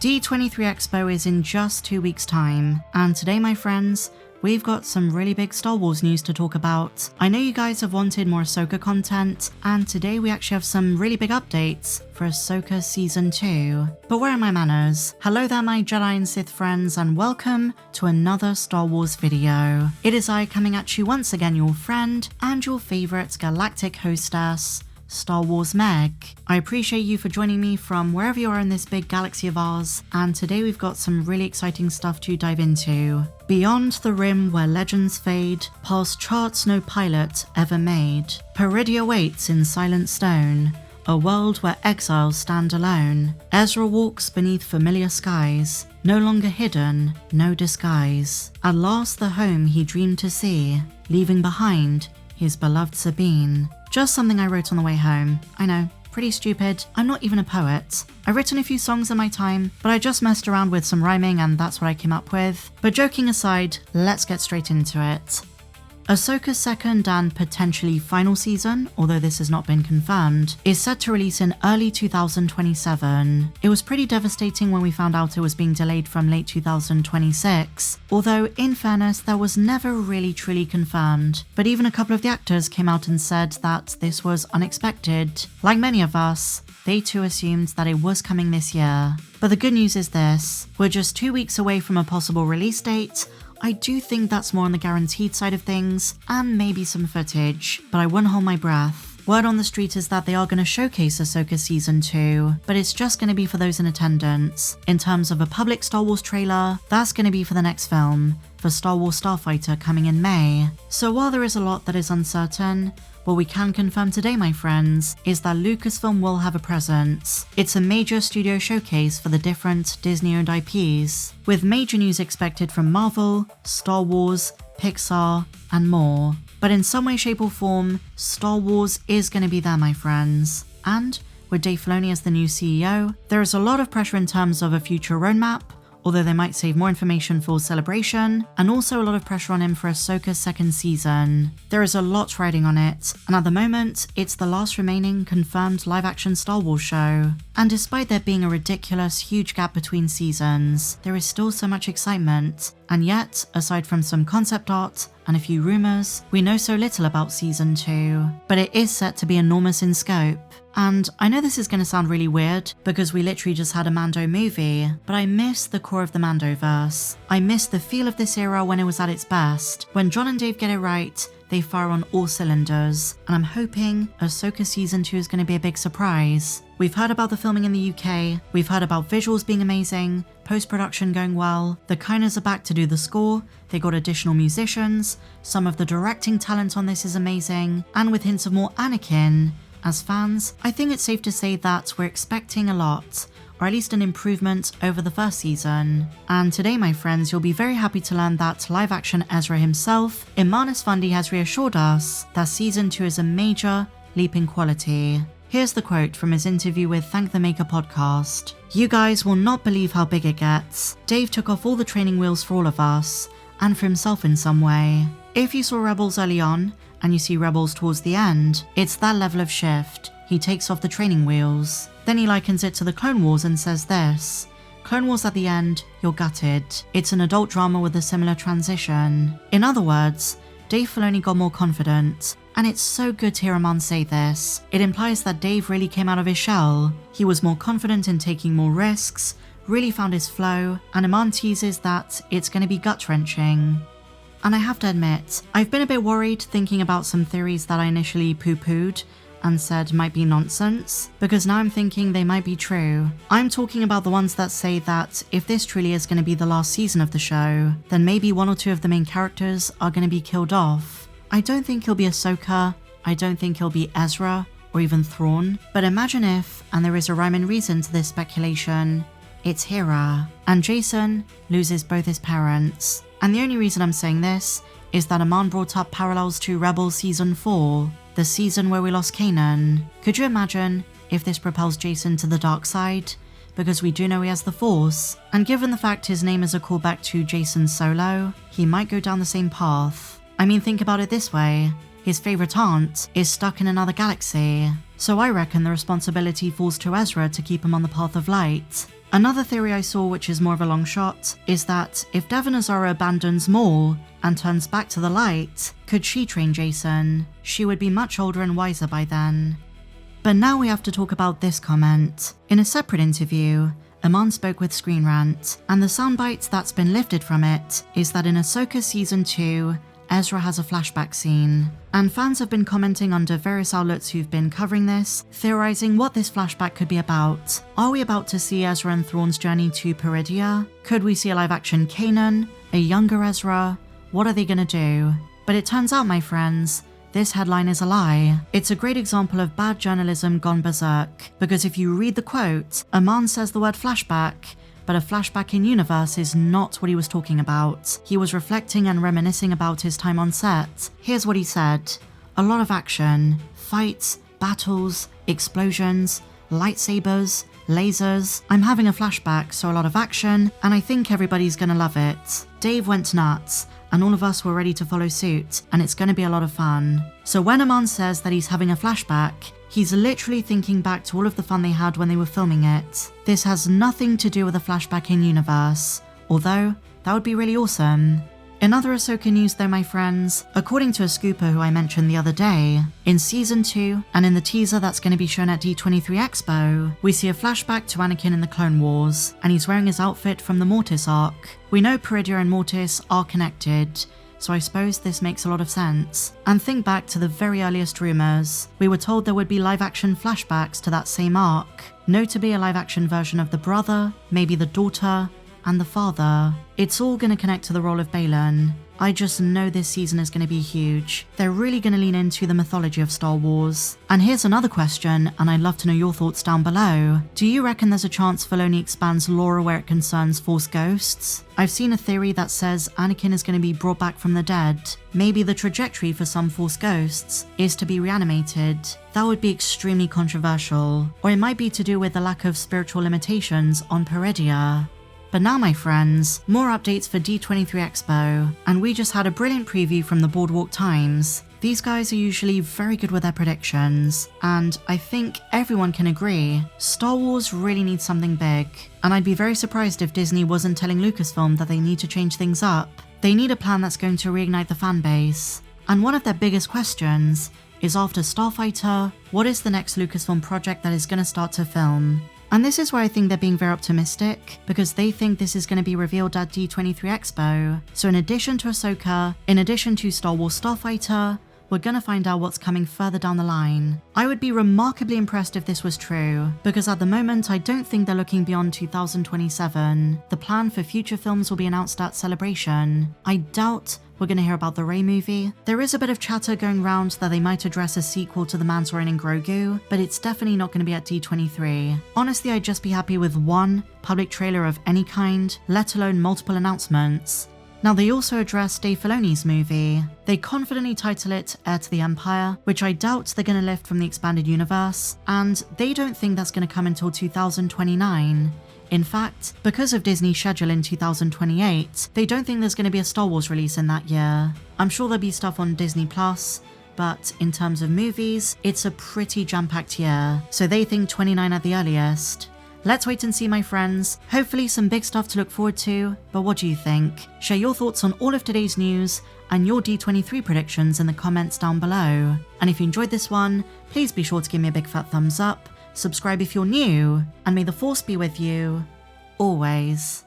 D23 Expo is in just 2 weeks' time, and today, my friends, we've got some really big Star Wars news to talk about. I know you guys have wanted more Ahsoka content, and today we actually have some really big updates for Ahsoka Season 2. But where are my manners? Hello there, my Jedi and Sith friends, and welcome to another Star Wars video. It is I coming at you once again, your friend, and your favourite galactic hostess, Star Wars Meg. I appreciate you for joining me from wherever you are in this big galaxy of ours, and today we've got some really exciting stuff to dive into. Beyond the rim where legends fade, past charts no pilot ever made, Peridia waits in silent stone, a world where exiles stand alone. Ezra walks beneath familiar skies, no longer hidden, no disguise. At last the home he dreamed to see, leaving behind his beloved Sabine. Just something I wrote on the way home. I know, pretty stupid. I'm not even a poet. I've written a few songs in my time, but I just messed around with some rhyming and that's what I came up with. But joking aside, let's get straight into it. Ahsoka's second and potentially final season, although this has not been confirmed, is set to release in early 2027. It was pretty devastating when we found out it was being delayed from late 2026, although in fairness that was never really truly confirmed. But even a couple of the actors came out and said that this was unexpected. Like many of us, they too assumed that it was coming this year. But the good news is this: we're just 2 weeks away from a possible release date. I do think that's more on the guaranteed side of things, and maybe some footage, but I wouldn't hold my breath. Word on the street is that they are going to showcase Ahsoka Season 2, but it's just going to be for those in attendance. In terms of a public Star Wars trailer, that's going to be for the next film, for Star Wars Starfighter coming in May. So while there is a lot that is uncertain, what we can confirm today, my friends, is that Lucasfilm will have a presence. It's a major studio showcase for the different Disney-owned IPs, with major news expected from Marvel, Star Wars, Pixar, and more. But in some way, shape or form, Star Wars is going to be there, my friends. And with Dave Filoni as the new CEO, there is a lot of pressure in terms of a future roadmap, although they might save more information for Celebration, and also a lot of pressure on him for Ahsoka's second season. There is a lot riding on it, and at the moment, it's the last remaining confirmed live-action Star Wars show. And despite there being a ridiculous, huge gap between seasons, there is still so much excitement. And yet, aside from some concept art and a few rumours, we know so little about Season 2. But it is set to be enormous in scope. And I know this is going to sound really weird, because we literally just had a Mando movie, but I miss the core of the Mandoverse. I miss the feel of this era when it was at its best. When John and Dave get it right, they fire on all cylinders, and I'm hoping Ahsoka Season 2 is going to be a big surprise. We've heard about the filming in the UK, we've heard about visuals being amazing, post-production going well, the Kiners are back to do the score, they got additional musicians, some of the directing talent on this is amazing, and with hints of more Anakin. As fans, I think it's safe to say that we're expecting a lot, or at least an improvement over the first season. And today, my friends, you'll be very happy to learn that live-action Ezra himself, Imanis Fundi, has reassured us that Season 2 is a major leap in quality. Here's the quote from his interview with Thank the Maker podcast. "You guys will not believe how big it gets. Dave took off all the training wheels for all of us, and for himself in some way. If you saw Rebels early on, and you see Rebels towards the end, it's that level of shift. He takes off the training wheels." Then he likens it to the Clone Wars and says this: "Clone Wars at the end, you're gutted. It's an adult drama with a similar transition." In other words, Dave Filoni got more confident. And it's so good to hear a man say this. It implies that Dave really came out of his shell. He was more confident in taking more risks, really found his flow, and Iman teases that it's going to be gut-wrenching. And I have to admit, I've been a bit worried thinking about some theories that I initially poo-pooed and said might be nonsense, because now I'm thinking they might be true. I'm talking about the ones that say that if this truly is going to be the last season of the show, then maybe one or two of the main characters are going to be killed off. I don't think he'll be Ahsoka, I don't think he'll be Ezra, or even Thrawn, but imagine if, and there is a rhyme and reason to this speculation, it's Hera, and Jason loses both his parents. And the only reason I'm saying this is that Aman brought up parallels to Rebels Season 4, the season where we lost Kanan. Could you imagine if this propels Jason to the dark side? Because we do know he has the Force, and given the fact his name is a callback to Jason Solo, he might go down the same path. I mean, think about it this way. His favourite aunt is stuck in another galaxy, so I reckon the responsibility falls to Ezra to keep him on the path of light. Another theory I saw, which is more of a long shot, is that if Devon Azara abandons Maul and turns back to the light, could she train Jason? She would be much older and wiser by then. But now we have to talk about this comment. In a separate interview, Aman spoke with Screen Rant, and the soundbite that's been lifted from it is that in Ahsoka Season 2, Ezra has a flashback scene, and fans have been commenting under various outlets who've been covering this, theorizing what this flashback could be about. Are we about to see Ezra and Thrawn's journey to Peridea? Could we see a live-action Kanan? A younger Ezra? What are they gonna do? But it turns out, my friends, this headline is a lie. It's a great example of bad journalism gone berserk, because if you read the quote, Aman says the word flashback, but a flashback in universe is not what he was talking about. He was reflecting and reminiscing about his time on set. Here's what he said. A lot of action, fights, battles, explosions, lightsabers, lasers. I'm having a flashback, so a lot of action, and I think everybody's gonna love it. Dave went nuts, and all of us were ready to follow suit, and it's gonna be a lot of fun. So when Aman says that he's having a flashback, he's literally thinking back to all of the fun they had when they were filming it. This has nothing to do with a flashback in universe, although that would be really awesome. In other Ahsoka news though, my friends, according to a scooper who I mentioned the other day, in Season 2, and in the teaser that's going to be shown at D23 Expo, we see a flashback to Anakin in the Clone Wars, and he's wearing his outfit from the Mortis arc. We know Peridea and Mortis are connected, so I suppose this makes a lot of sense. And think back to the very earliest rumours. We were told there would be live-action flashbacks to that same arc, notably a live-action version of the brother, maybe the daughter, and the father. It's all going to connect to the role of Baylan. I just know this season is going to be huge. They're really going to lean into the mythology of Star Wars. And here's another question, and I'd love to know your thoughts down below. Do you reckon there's a chance Filoni expands lore where it concerns Force ghosts? I've seen a theory that says Anakin is going to be brought back from the dead. Maybe the trajectory for some Force ghosts is to be reanimated. That would be extremely controversial. Or it might be to do with the lack of spiritual limitations on Peridea. But now, my friends, more updates for D23 Expo, and we just had a brilliant preview from the Boardwalk Times. These guys are usually very good with their predictions, and I think everyone can agree, Star Wars really needs something big, and I'd be very surprised if Disney wasn't telling Lucasfilm that they need to change things up. They need a plan that's going to reignite the fan base, and one of their biggest questions is, after Starfighter, what is the next Lucasfilm project that is going to start to film? And this is where I think they're being very optimistic, because they think this is going to be revealed at D23 Expo. So in addition to Ahsoka, in addition to Star Wars Starfighter, we're going to find out what's coming further down the line. I would be remarkably impressed if this was true, because at the moment I don't think they're looking beyond 2027. The plan for future films will be announced at Celebration. I doubt we're going to hear about the Rey movie. There is a bit of chatter going around that they might address a sequel to The Mandalorian and Grogu, but it's definitely not going to be at D23. Honestly, I'd just be happy with one public trailer of any kind, let alone multiple announcements. Now, they also address Dave Filoni's movie. They confidently title it Heir to the Empire, which I doubt they're going to lift from the expanded universe, and they don't think that's going to come until 2029. In fact, because of Disney's schedule in 2028, they don't think there's going to be a Star Wars release in that year. I'm sure there'll be stuff on Disney+, but in terms of movies, it's a pretty jam-packed year, so they think 29 at the earliest. Let's wait and see, my friends. Hopefully some big stuff to look forward to, but what do you think? Share your thoughts on all of today's news and your D23 predictions in the comments down below. And if you enjoyed this one, please be sure to give me a big fat thumbs up, subscribe if you're new, and may the Force be with you, always.